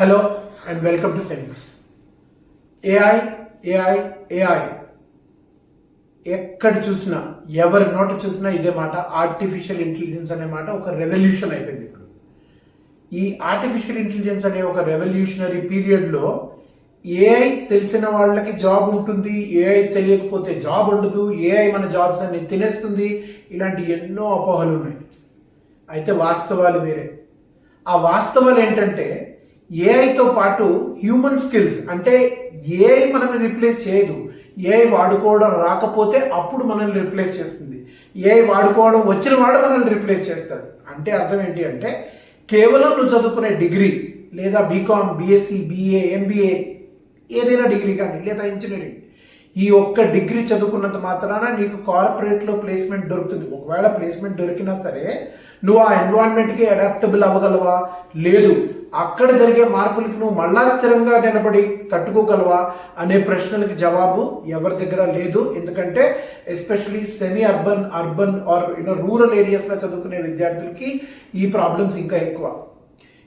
Hello and welcome to SIMS. AI AI AI ఎక్కడ చూసినా ఎవరి నోట చూసినా ఇదే మాట. ఆర్టిఫిషియల్ ఇంటెలిజెన్స్ అనే మాట ఒక రెవల్యూషన్ అయిపోయింది. ఇప్పుడు ఈ ఆర్టిఫిషియల్ ఇంటెలిజెన్స్ అనే ఒక రెవల్యూషనరీ పీరియడ్లో ఏఐ తెలిసిన వాళ్ళకి జాబ్ ఉంటుంది, ఏఐ తెలియకపోతే జాబ్ ఉండదు, ఏఐ మన జాబ్స్ అన్ని తినేస్తుంది, ఇలాంటి ఎన్నో అపోహలు ఉన్నాయి. అయితే వాస్తవాలు వేరే. ఆ వాస్తవాలు ఏంటంటే ఏఐతో పాటు హ్యూమన్ స్కిల్స్, అంటే ఏఐ మనల్ని రిప్లేస్ చేయదు. ఏఐ వాడుకోవడం రాకపోతే అప్పుడు మనల్ని రిప్లేస్ చేస్తుంది. ఏఐ వాడుకోవడం వచ్చిన వాడు మనల్ని రిప్లేస్ చేస్తాడు. అంటే అర్థం ఏంటి అంటే, కేవలం నువ్వు చదువుకునే డిగ్రీ లేదా బీకామ్, బీఎస్సీ, బీఏ, ఎంబీఏ, ఏదైనా డిగ్రీ కానీ లేదా ఇంజనీరింగ్, ఈ ఒక్క డిగ్రీ చదువుకున్నంత మాత్రాన నీకు కార్పొరేట్లో ప్లేస్మెంట్ దొరుకుతుంది. ఒకవేళ ప్లేస్మెంట్ దొరికినా సరే నువ్వు ఆ ఎన్విరాన్మెంట్కి అడాప్టబుల్ అవ్వగలవా? లేదు. అక్కడ జరిగే మార్పులకి నువ్వు మళ్ళా స్థిరంగా నిలబడి తట్టుకోగలవా అనే ప్రశ్నలకి జవాబు ఎవరి దగ్గర లేదు. ఎందుకంటే especially semi urban or rural ఏరియాస్లో చదువుకునే విద్యార్థులకి ఈ ప్రాబ్లమ్స్ ఇంకా ఎక్కువ.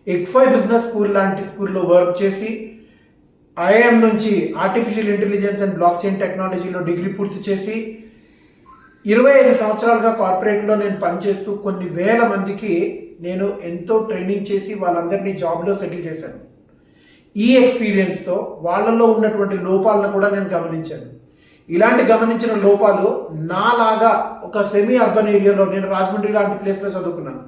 ఎక్ఫై బిజినెస్ స్కూల్ లాంటి స్కూల్లో వర్క్ చేసి ఐఐఎం నుంచి artificial intelligence and block chain టెక్నాలజీలో డిగ్రీ పూర్తి చేసి 25 సంవత్సరాలుగా కార్పొరేట్లో నేను పనిచేస్తూ కొన్ని వేల మందికి నేను ఎంతో ట్రైనింగ్ చేసి వాళ్ళందరినీ జాబ్లో సెటిల్ చేశాను. ఈ ఎక్స్పీరియన్స్తో వాళ్ళలో ఉన్నటువంటి లోపాలను కూడా నేను గమనించాను. ఇలాంటి గమనించిన లోపాలు నాలాగా ఒక సెమీ అర్బన్ ఏరియాలో, నేను రాజమండ్రి లాంటి ప్లేస్లో చదువుకున్నాను,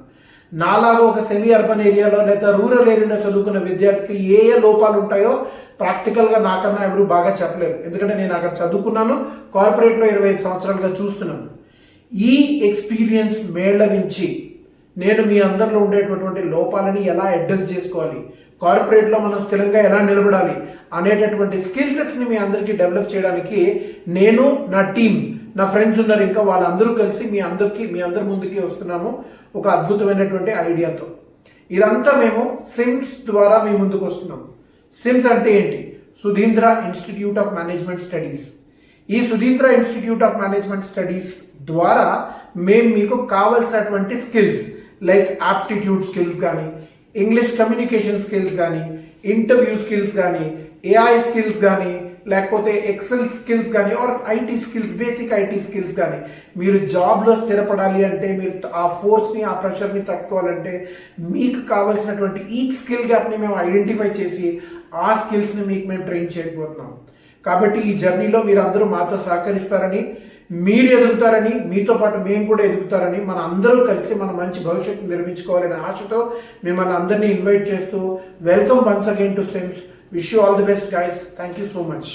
నాలాగా ఒక సెమీ అర్బన్ ఏరియాలో లేదా రూరల్ ఏరియాలో చదువుకున్న విద్యార్థికి ఏ ఏ లోపాలు ఉంటాయో ప్రాక్టికల్గా నాకన్నా ఎవరు బాగా చెప్పలేరు. ఎందుకంటే నేను అక్కడ చదువుకున్నాను, కార్పొరేట్లో 25 సంవత్సరాలుగా చూస్తున్నాను. ఈ ఎక్స్పీరియన్స్ మేళవించి నేను మీ అందరిలో ఉండేటటువంటి లోపాలని ఎలా అడ్రస్ చేసుకోవాలి, కార్పొరేట్లో మనం స్థిరంగా ఎలా నిలబడాలి అనేటటువంటి స్కిల్ సెట్స్ని మీ అందరికీ డెవలప్ చేయడానికి నేను, నా టీం, నా ఫ్రెండ్స్ ఉన్నారు, ఇంకా వాళ్ళందరూ కలిసి మీ అందరి ముందుకి వస్తున్నాము ఒక అద్భుతమైనటువంటి ఐడియాతో. ఇదంతా మేము సిమ్స్ ద్వారా మీ ముందుకు వస్తున్నాము. సిమ్స్ అంటే ఏంటి? Sudheendra Institute of Management Studies. ఈ Sudheendra Institute of Management Studies ద్వారా మేము మీకు కావాల్సినటువంటి స్కిల్స్ లైక్ ఆప్టిట్యూడ్ స్కిల్స్ కానీ, ఇంగ్లీష్ కమ్యూనికేషన్ స్కిల్స్ కానీ, ఇంటర్వ్యూ స్కిల్స్ కానీ, ఏఐ స్కిల్స్ కానీ, లేకపోతే ఎక్సెల్ స్కిల్స్ కానీ, or IT skills, basic IT skills కానీ, మీరు జాబ్లో స్థిరపడాలి అంటే, మీరు ఆ ఫోర్స్ని, ఆ ప్రెషర్ని తట్టుకోవాలంటే మీకు కావాల్సినటువంటి ఈ స్కిల్ గ్యాప్ని మేము ఐడెంటిఫై చేసి ఆ స్కిల్స్ని మీకు మేము ట్రైన్ చేయకపోతున్నాం. కాబట్టి ఈ జర్నీలో మీరు అందరూ మాతో సహకరిస్తారని, మీరు ఎదుగుతారని, మీతో పాటు మేము కూడా ఎదుగుతారని, మన అందరూ కలిసి మన మంచి భవిష్యత్తు నిర్మించుకోవాలనే ఆశతో మిమ్మల్ని అందరినీ ఇన్వైట్ చేస్తూ welcome once again to SIMS. Wish you all the best, guys. Thank you so much.